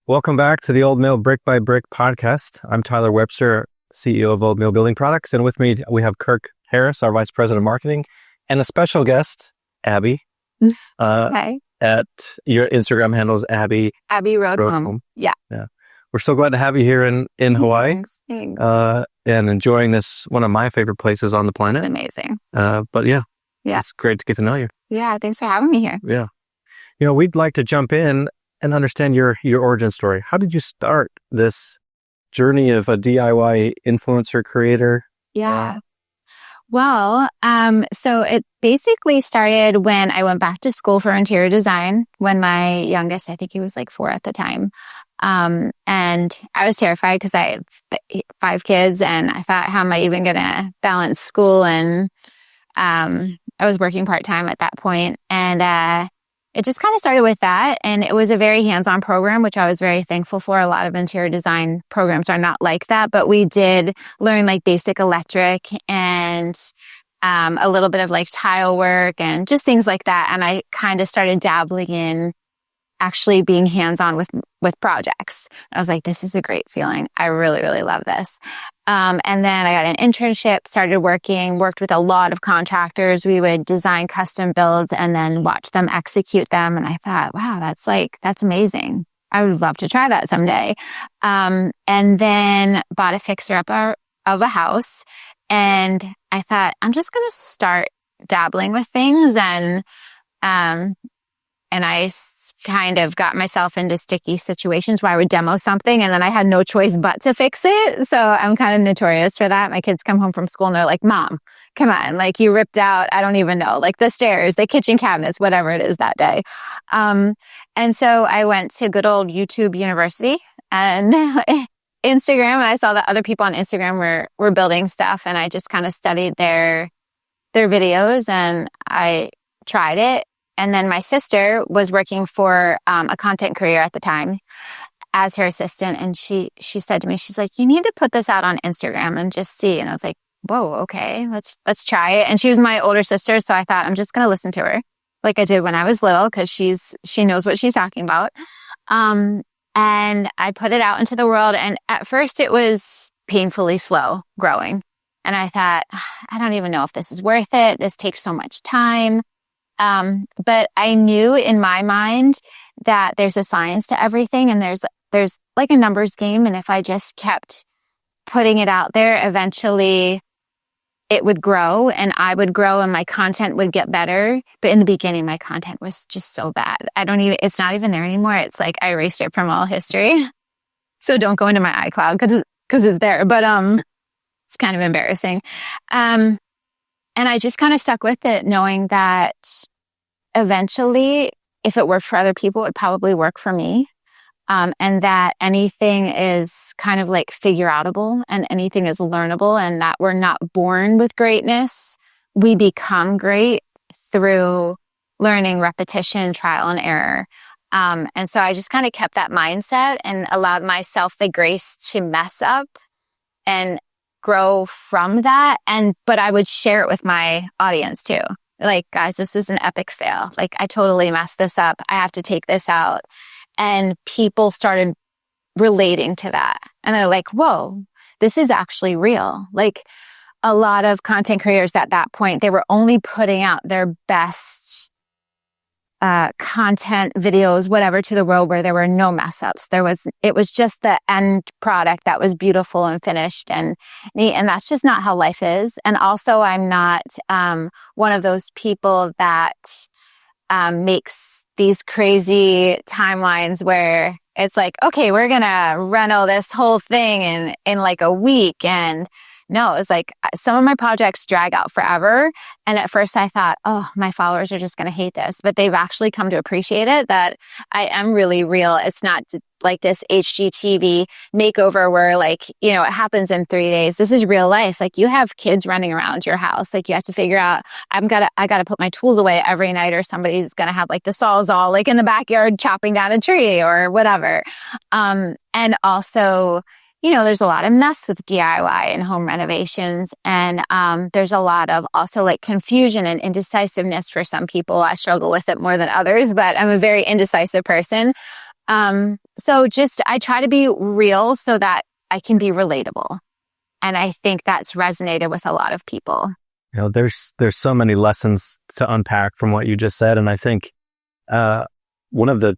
Welcome back to the Old Mill Brick by Brick podcast. I'm Tyler Webster, CEO of Old Mill Building Products. And with me, we have Kirk Harris, our Vice President of Marketing, and a special guest, Abby. Hi. At your Instagram handles, Abby Road Home. Yeah. We're so glad to have you here in Hawaii. Thanks. And enjoying this, one of my favorite places on the planet. Amazing. But it's great to get to know you. Yeah. Thanks for having me here. Yeah. We'd like to jump in and understand your origin story. How did you start this journey of a DIY influencer creator? Yeah. Well, so it basically started when I went back to school for interior design when my youngest, I think he was like 4 at the time. And I was terrified because I had 5 kids and I thought, how am I even going to balance school? And I was working part-time at that point. And it just kind of started with that. And it was a very hands-on program, which I was very thankful for. A lot of interior design programs are not like that, but we did learn like basic electric and a little bit of like tile work and just things like that. And I kind of started dabbling in actually being hands-on with projects. I was like, this is a great feeling. I really, really love this. And then I got an internship, started worked with a lot of contractors. We would design custom builds and then watch them execute them. And I thought, wow, that's amazing. I would love to try that someday. And then bought a fixer-upper of a house. And I thought, I'm just going to start dabbling with things. And I kind of got myself into sticky situations where I would demo something and then I had no choice but to fix it. So I'm kind of notorious for that. My kids come home from school and they're like, Mom, come on. Like you ripped out, I don't even know, like the stairs, the kitchen cabinets, whatever it is that day. And so I went to good old YouTube University and Instagram, and I saw that other people on Instagram were building stuff, and I just kind of studied their videos and I tried it. And then my sister was working for a content creator at the time as her assistant. And she said to me, she's like, you need to put this out on Instagram and just see. And I was like, whoa, okay, let's try it. And she was my older sister. So I thought, I'm just going to listen to her like I did when I was little because she knows what she's talking about. And I put it out into the world. And at first it was painfully slow growing. And I thought, I don't even know if this is worth it. This takes so much time. But I knew in my mind that there's a science to everything and there's like a numbers game. And if I just kept putting it out there, eventually it would grow and I would grow and my content would get better. But in the beginning, my content was just so bad. It's not even there anymore. It's like I erased it from all history. So don't go into my iCloud because it's there, but, it's kind of embarrassing. And I just kind of stuck with it, knowing that eventually, if it worked for other people, it would probably work for me. And that anything is kind of like figure outable and anything is learnable, and that we're not born with greatness. We become great through learning, repetition, trial and error. And so I just kind of kept that mindset and allowed myself the grace to mess up and grow from that. But I would share it with my audience too. Like, guys, this is an epic fail. Like, I totally messed this up. I have to take this out. And people started relating to that. And they're like, whoa, this is actually real. Like a lot of content creators at that point, they were only putting out their best content videos, whatever, to the world where there were no mess ups. It was just the end product that was beautiful and finished and neat. And that's just not how life is. And also I'm not, one of those people that, makes these crazy timelines where it's like, okay, we're going to reno this whole thing in like a week. And no, it's like some of my projects drag out forever. And at first I thought, oh, my followers are just going to hate this. But they've actually come to appreciate it, that I am really real. It's not like this HGTV makeover where like, it happens in 3 days. This is real life. Like you have kids running around your house. Like you have to figure out, I got to put my tools away every night, or somebody's going to have like the Sawzall like in the backyard chopping down a tree or whatever. And also, there's a lot of mess with DIY and home renovations. And there's a lot of also like confusion and indecisiveness for some people. I struggle with it more than others, but I'm a very indecisive person. So just, I try to be real so that I can be relatable. And I think that's resonated with a lot of people. There's so many lessons to unpack from what you just said. And I think, one of the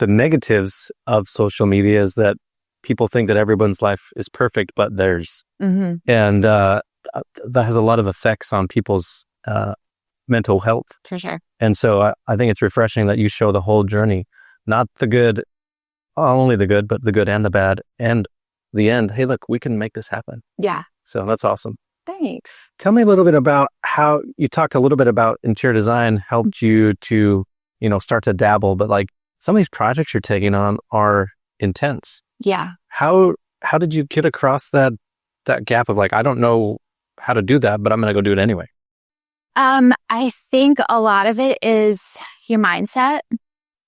negatives of social media is that people think that everyone's life is perfect, but theirs. Mm-hmm. And, that has a lot of effects on people's, mental health. For sure. And so I think it's refreshing that you show the whole journey, not the good, only the good, but the good and the bad, and the end. Hey, look, we can make this happen. Yeah. So that's awesome. Thanks. Tell me a little bit about how you talked a little bit about interior design helped you to, start to dabble, but like some of these projects you're taking on are intense. Yeah. How did you get across that gap of like, I don't know how to do that, but I'm going to go do it anyway? I think a lot of it is your mindset.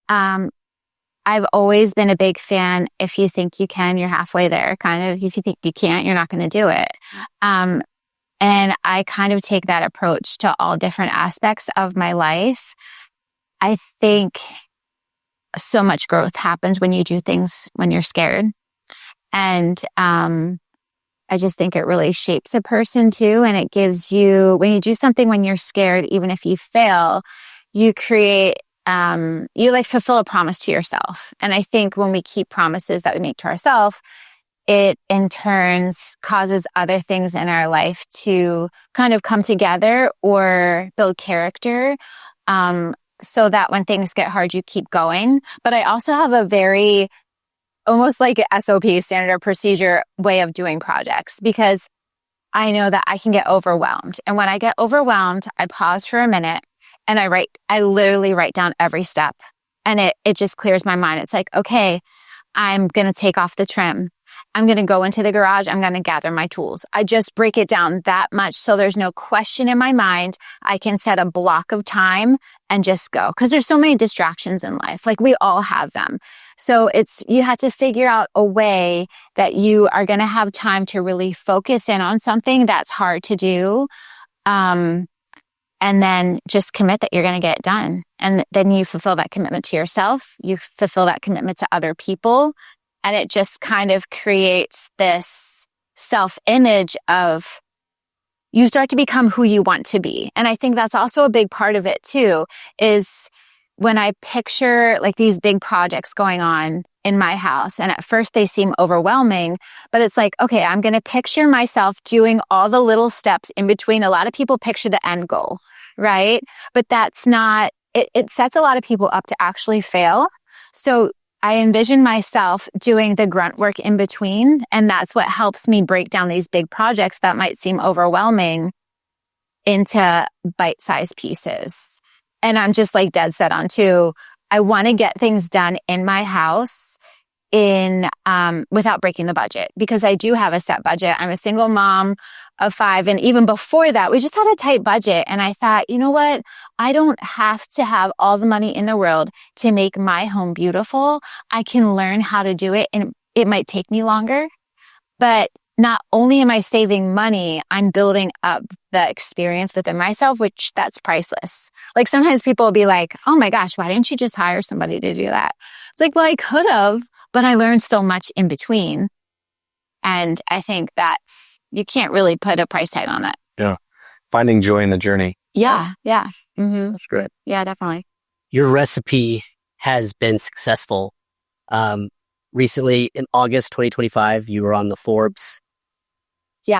I've always been a big fan. If you think you can, you're halfway there. Kind of, if you think you can't, you're not going to do it. And I kind of take that approach to all different aspects of my life. I think so much growth happens when you do things when you're scared. And, I just think it really shapes a person too. And it gives you, when you do something when you're scared, even if you fail, you create, you like fulfill a promise to yourself. And I think when we keep promises that we make to ourselves, it in turns causes other things in our life to kind of come together or build character. So that when things get hard, you keep going. But I also have a very almost like a SOP, standard or procedure way of doing projects, because I know that I can get overwhelmed. And when I get overwhelmed, I pause for a minute and I literally write down every step, and it just clears my mind. It's like, okay, I'm going to take off the trim. I'm going to go into the garage. I'm going to gather my tools. I just break it down that much. So there's no question in my mind. I can set a block of time and just go. Cause there's so many distractions in life. Like we all have them. So you have to figure out a way that you are going to have time to really focus in on something that's hard to do. And then just commit that you're going to get it done. And then you fulfill that commitment to yourself. You fulfill that commitment to other people. And it just kind of creates this self-image of you start to become who you want to be. And I think that's also a big part of it too, is when I picture like these big projects going on in my house, and at first they seem overwhelming, but it's like, okay, I'm going to picture myself doing all the little steps in between. A lot of people picture the end goal, right? But that's not, it sets a lot of people up to actually fail. So I envision myself doing the grunt work in between, and that's what helps me break down these big projects that might seem overwhelming into bite-sized pieces. And I'm just like dead set on too. I want to get things done in my house without breaking the budget, because I do have a set budget. I'm a single mom of 5. And even before that, we just had a tight budget. And I thought, you know what? I don't have to have all the money in the world to make my home beautiful. I can learn how to do it, and it might take me longer, but not only am I saving money, I'm building up the experience within myself, which that's priceless. Like sometimes people will be like, oh my gosh, why didn't you just hire somebody to do that? It's like, well, I could have, but I learned so much in between. And I think you can't really put a price tag on it. Yeah. Finding joy in the journey. Yeah. Yeah. Mm-hmm. That's great. Yeah, definitely. Your recipe has been successful. Recently in August 2025, you were on the Forbes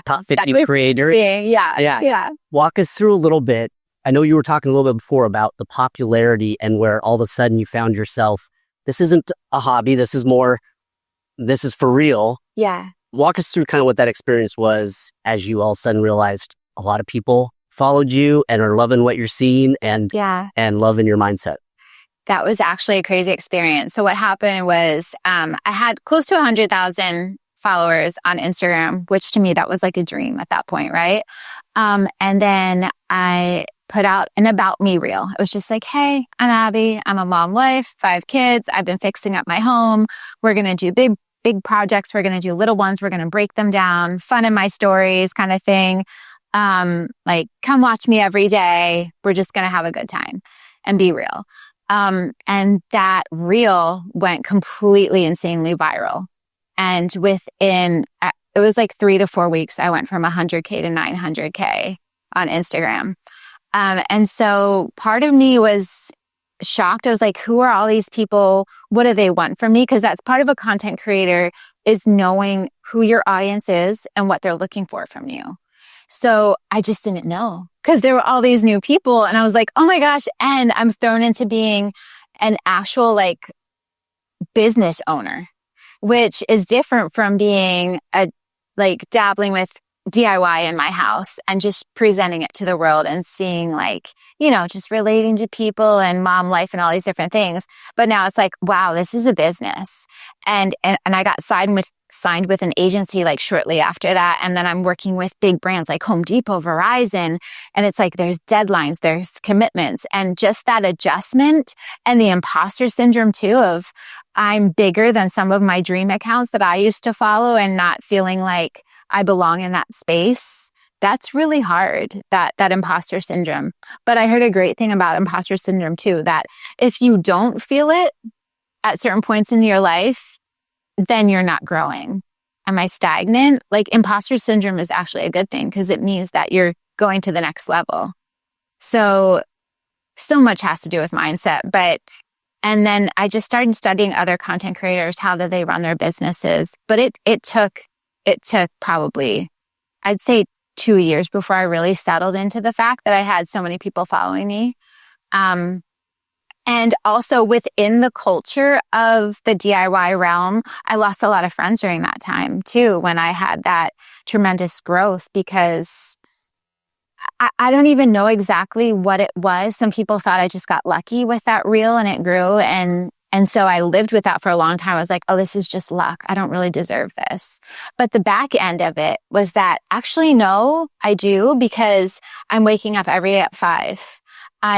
Top 50 creator. Yeah. Walk us through a little bit. I know you were talking a little bit before about the popularity and where all of a sudden you found yourself, this isn't a hobby. This is for real. Yeah. Walk us through kind of what that experience was as you all of a sudden realized a lot of people followed you and are loving what you're seeing and loving your mindset. That was actually a crazy experience. So what happened was I had close to 100,000 followers on Instagram, which to me, that was like a dream at that point, right? And then I put out an about me reel. It was just like, hey, I'm Abby. I'm a mom wife, 5 kids. I've been fixing up my home. We're going to do big projects. We're going to do little ones. We're going to break them down, fun in my stories kind of thing. Like, come watch me every day. We're just going to have a good time and be real. And that reel went completely insanely viral. And within, it was like 3 to 4 weeks, I went from 100K to 900K on Instagram. And so part of me was shocked. I was like, who are all these people? What do they want from me? Because that's part of a content creator, is knowing who your audience is and what they're looking for from you. So I just didn't know, because there were all these new people, and I was like, oh my gosh. And I'm thrown into being an actual like business owner, which is different from being dabbling with DIY in my house and just presenting it to the world and seeing just relating to people and mom life and all these different things. But now it's like, wow, this is a business. And I got signed with an agency like shortly after that. And then I'm working with big brands like Home Depot, Verizon. And it's like, there's deadlines, there's commitments, and just that adjustment and the imposter syndrome too of I'm bigger than some of my dream accounts that I used to follow and not feeling like I belong in that space. That's really hard, that imposter syndrome. But I heard a great thing about imposter syndrome too, that if you don't feel it at certain points in your life, then you're not growing. Am I stagnant? Like, imposter syndrome is actually a good thing, because it means that you're going to the next level. So much has to do with mindset. And then I just started studying other content creators. How do they run their businesses? But it took probably, I'd say, 2 years before I really settled into the fact that I had so many people following me. And also within the culture of the DIY realm, I lost a lot of friends during that time too, when I had that tremendous growth, because I don't even know exactly what it was. Some people thought I just got lucky with that reel and it grew. And so I lived with that for a long time. I was like, oh, this is just luck. I don't really deserve this. But the back end of it was that actually, no, I do, because I'm waking up every day at 5.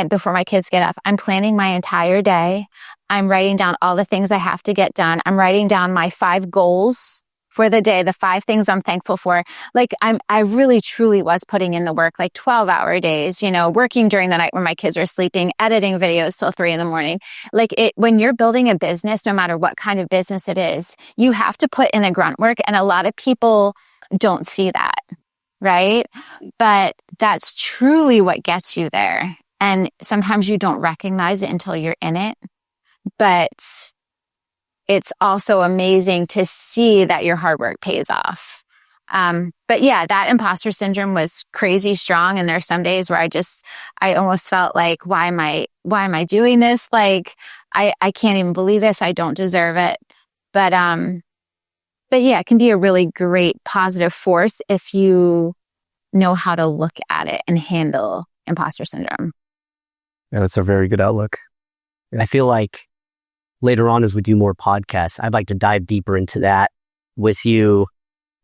Before my kids get up, I'm planning my entire day. I'm writing down all the things I have to get done. I'm writing down my 5 goals for the day, the 5 things I'm thankful for. Like, I really truly was putting in the work, like 12-hour days, working during the night when my kids are sleeping, editing videos till 3 a.m. Like, when you're building a business, no matter what kind of business it is, you have to put in the grunt work. And a lot of people don't see that, right? But that's truly what gets you there. And sometimes you don't recognize it until you're in it. But it's also amazing to see that your hard work pays off. But yeah, that imposter syndrome was crazy strong. And there are some days where I almost felt like, why am I doing this? Like, I can't even believe this. I don't deserve it. But yeah, it can be a really great positive force if you know how to look at it and handle imposter syndrome. Yeah, that's a very good outlook. I feel like later on, as we do more podcasts, I'd like to dive deeper into that with you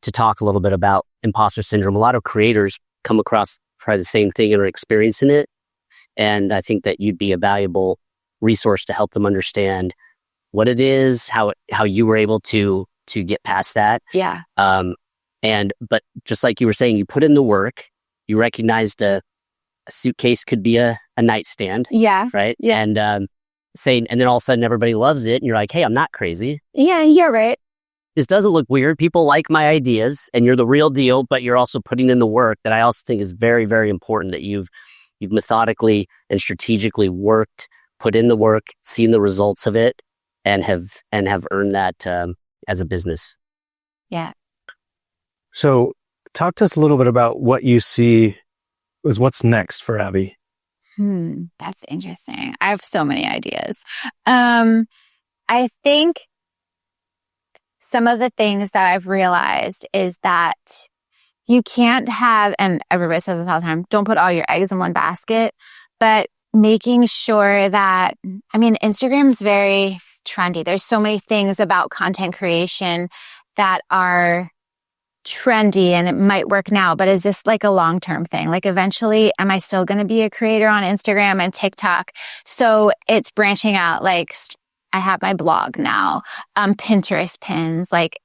to talk a little bit about imposter syndrome. A lot of creators come across probably the same thing and are experiencing it. And I think that you'd be a valuable resource to help them understand what it is, how you were able to get past that. Yeah. But just like you were saying, you put in the work, you recognized a suitcase could be a nightstand. Yeah. Right. Yeah. And and then all of a sudden everybody loves it and you're like, hey, I'm not crazy. Yeah, you're right. This doesn't look weird. People like my ideas and you're the real deal, but you're also putting in the work that I also think is very, very important, that you've methodically and strategically worked, put in the work, seen the results of it, and have earned that as a business. Yeah. So talk to us a little bit about what you see is what's next for Abby. That's interesting. I have so many ideas. I think some of the things that I've realized is that you can't have, and everybody says this all the time, don't put all your eggs in one basket, but making sure that, Instagram's very trendy. There's so many things about content creation that are trendy and it might work now, but is this like a long-term thing? Like, eventually, am I still going to be a creator on Instagram and TikTok? So it's branching out. Like, I have my blog now, Pinterest pins. Like,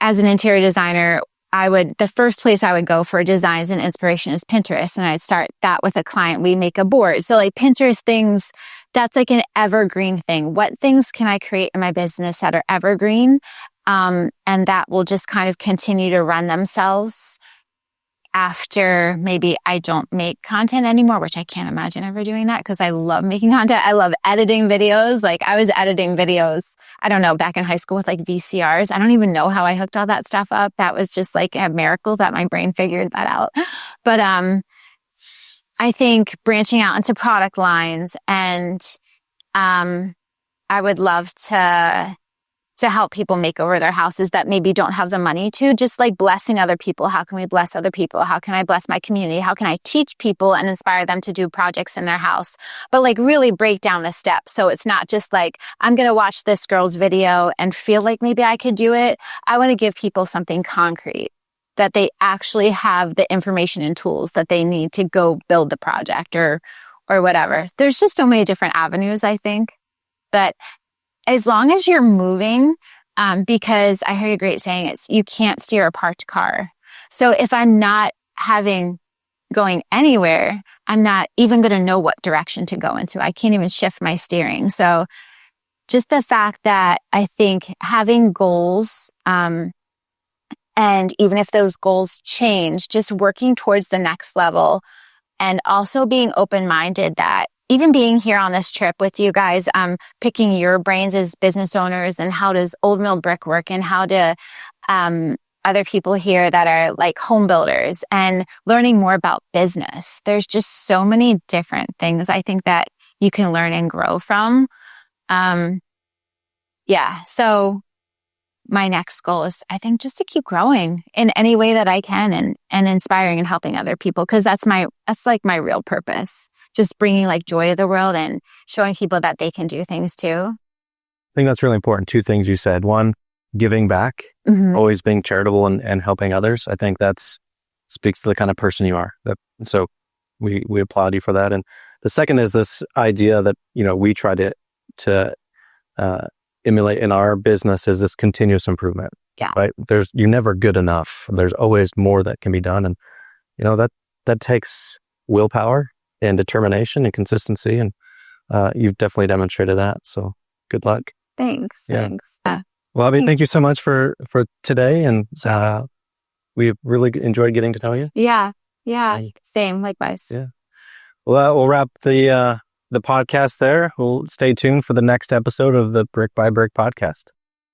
as an interior designer, the first place I would go for designs and inspiration is Pinterest. And I'd start that with a client. We make a board. So like, Pinterest things that's like an evergreen thing. What things can I create in my business that are evergreen? And that will just kind of continue to run themselves after maybe I don't make content anymore, which I can't imagine ever doing that because I love making content. I love editing videos. Like I was editing videos, I don't know, back in high school with like VCRs. I don't even know how I hooked all that stuff up. That was just like a miracle that my brain figured that out. But I think branching out into product lines and I would love to help people make over their houses that maybe don't have the money to, just like blessing other people. How can we bless other people? How can I bless my community? How can I teach people and inspire them to do projects in their house? But like really break down the steps. So it's not just like, I'm going to watch this girl's video and feel like maybe I could do it. I want to give people something concrete that they actually have the information and tools that they need to go build the project or whatever. There's just so many different avenues, I think. But as long as you're moving, because I heard a great saying, it's you can't steer a parked car. So if I'm not going anywhere, I'm not even going to know what direction to go into. I can't even shift my steering. So just the fact that I think having goals, and even if those goals change, just working towards the next level and also being open-minded that even being here on this trip with you guys, picking your brains as business owners and how does Old Mill Brick work and how do other people here that are like home builders and learning more about business. There's just so many different things I think that you can learn and grow from. So my next goal is, I think, just to keep growing in any way that I can and inspiring and helping other people. Cause that's like my real purpose. Just bringing like joy to the world and showing people that they can do things too. I think that's really important. Two things you said. One, giving back, always being charitable and helping others. I think that's speaks to the kind of person you are. So we applaud you for that. And the second is this idea that, we try to emulate in our business is this continuous improvement. Yeah. Right. You're never good enough. There's always more that can be done. And, that takes willpower and determination and consistency. And you've definitely demonstrated that. So good luck. Thanks. Yeah. Thanks. Well, Abby, thank you so much for today. And we really enjoyed getting to know you. Yeah. Same. Likewise. Yeah. Well, we'll wrap the podcast there. We'll stay tuned for the next episode of the Brick by Brick podcast.